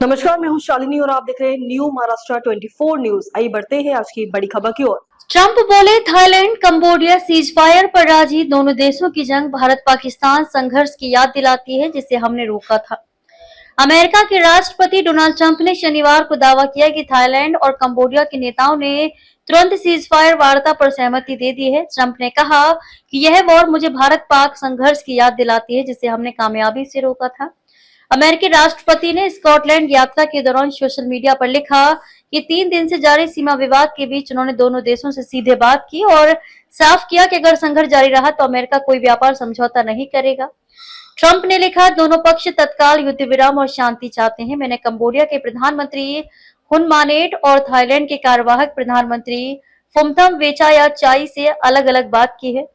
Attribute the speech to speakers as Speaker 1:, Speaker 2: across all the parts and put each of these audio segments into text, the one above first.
Speaker 1: नमस्कार, मैं हूं शालिनी और आप देख रहे हैं न्यू महाराष्ट्र 24 न्यूज। आइए बढ़ते हैं आज की बड़ी खबर की ओर।
Speaker 2: ट्रंप बोले थाईलैंड कंबोडिया सीज फायर पर राजी, दोनों देशों की जंग भारत पाकिस्तान संघर्ष की याद दिलाती है जिसे हमने रोका था। अमेरिका के राष्ट्रपति डोनाल्ड ट्रंप ने शनिवार को दावा किया कि थाईलैंड और कंबोडिया के नेताओं ने तुरंत सीज फायर वार्ता पर सहमति दे दी है। ट्रंप ने कहा कि यह वॉर मुझे भारत पाक संघर्ष की याद दिलाती है जिसे हमने कामयाबी से रोका था। अमेरिकी राष्ट्रपति ने स्कॉटलैंड यात्रा के दौरान सोशल मीडिया पर लिखा कि 3 दिन से जारी सीमा विवाद के बीच उन्होंने दोनों देशों से सीधे बात की और साफ किया कि अगर संघर्ष जारी रहा तो अमेरिका कोई व्यापार समझौता नहीं करेगा। ट्रंप ने लिखा, दोनों पक्ष तत्काल युद्ध विराम और शांति चाहते हैं। मैंने कंबोडिया के प्रधानमंत्री हुन मानेट और थाईलैंड के कार्यवाहक प्रधानमंत्री फुमथम वेचायाचाई से अलग अलग बात की है।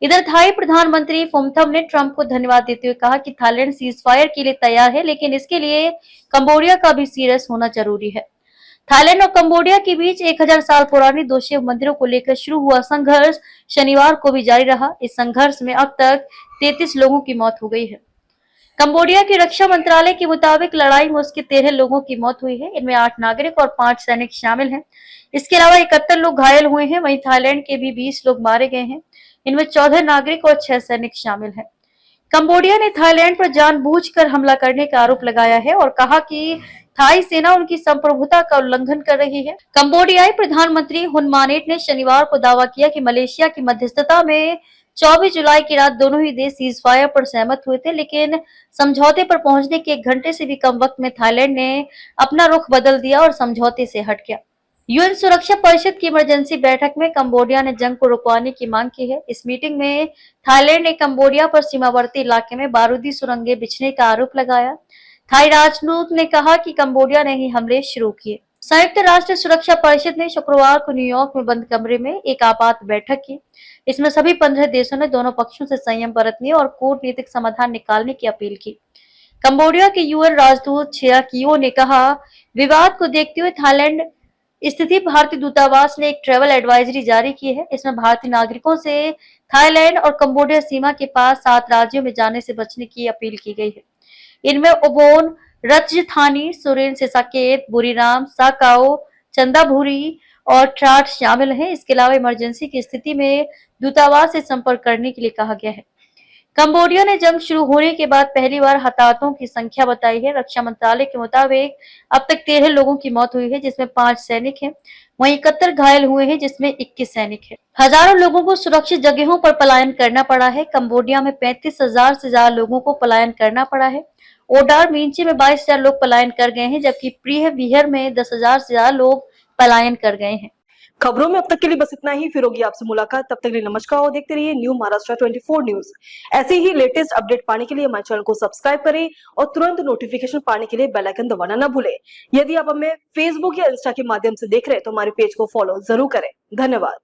Speaker 2: इधर थाई प्रधानमंत्री फुमथम ने ट्रंप को धन्यवाद देते हुए कहा कि थाईलैंड सीज फायर के लिए तैयार है, लेकिन इसके लिए कंबोडिया का भी सीरियस होना जरूरी है। थाईलैंड और कंबोडिया के बीच 1000 साल पुरानी 2 शिव मंदिरों को लेकर शुरू हुआ संघर्ष शनिवार को भी जारी रहा। इस संघर्ष में अब तक 33 लोगों की मौत हो गई है। कंबोडिया के रक्षा मंत्रालय के मुताबिक लड़ाई में उसके 13 लोगों की मौत हुई है। इनमें 8 नागरिक और 5 सैनिक शामिल हैं। इसके अलावा 71 लोग घायल हुए हैं। वहीं थाईलैंड के भी 20 लोग मारे गए हैं। इनमें 14 नागरिक और 6 सैनिक शामिल हैं। कंबोडिया ने थाईलैंड पर जानबूझकर हमला करने का आरोप लगाया है और कहा कि थाई सेना उनकी संप्रभुता का उल्लंघन कर रही है। कंबोडियाई प्रधानमंत्री हुन मानेट ने शनिवार को दावा किया कि मलेशिया की मध्यस्थता में 24 जुलाई की रात दोनों ही देश सीज फायर पर सहमत हुए थे, लेकिन समझौते पर पहुंचने के 1 घंटे से भी कम वक्त में थाईलैंड ने अपना रुख बदल दिया और समझौते से हट गया। यूएन सुरक्षा परिषद की इमरजेंसी बैठक में कंबोडिया ने जंग को रुकवाने की मांग की है। इस मीटिंग में थाईलैंड ने कंबोडिया पर सीमावर्ती इलाके में बारूदी सुरंगें बिछने का आरोप लगाया। थाई राजदूत ने कहा कि कंबोडिया ने ही हमले शुरू किए। संयुक्त राष्ट्र सुरक्षा परिषद ने शुक्रवार को न्यूयॉर्क में बंद कमरे में एक आपात बैठक की। इसमें सभी 15 देशों ने दोनों पक्षों से संयम बरतने और कूटनीतिक समाधान निकालने की अपील की। कंबोडिया के यूएन राजदूत छिया कियो ने कहा, विवाद को देखते हुए थाईलैंड स्थिति भारतीय दूतावास ने एक ट्रैवल एडवाइजरी जारी की है। इसमें भारतीय नागरिकों से थाईलैंड और कंबोडिया सीमा के पास 7 राज्यों में जाने से बचने की अपील की गई है। इनमें ओबोन, रत्जथानी, सुरेन, सिसाकेत, बुरीराम, साकाओ, चंदाभूरी और ट्राट शामिल हैं। इसके अलावा इमरजेंसी की स्थिति में दूतावास से संपर्क करने के लिए कहा गया है। कंबोडिया ने जंग शुरू होने के बाद पहली बार हताहतों की संख्या बताई है। रक्षा मंत्रालय के मुताबिक अब तक 13 लोगों की मौत हुई है, जिसमें 5 सैनिक हैं। वहीं 71 घायल हुए हैं, जिसमें 21 सैनिक हैं। हजारों लोगों को सुरक्षित जगहों पर पलायन करना पड़ा है। कंबोडिया में 35,000 से ज्यादा लोगों को पलायन करना पड़ा है। ओडार मींची में 22,000 लोग पलायन कर गए हैं, जबकि प्रिय विहर में 10,000 से ज्यादा लोग पलायन कर गए हैं।
Speaker 1: खबरों में अब तक के लिए बस इतना ही। फिर होगी आपसे मुलाकात, तब तक के लिए नमस्कार और देखते रहिए न्यू महाराष्ट्र 24 न्यूज। ऐसे ही लेटेस्ट अपडेट पाने के लिए हमारे चैनल को सब्सक्राइब करें और तुरंत नोटिफिकेशन पाने के लिए बेल आइकन दबाना न भूलें। यदि आप हमें फेसबुक या इंस्टा के माध्यम से देख रहे हैं तो हमारे पेज को फॉलो जरूर करें। धन्यवाद।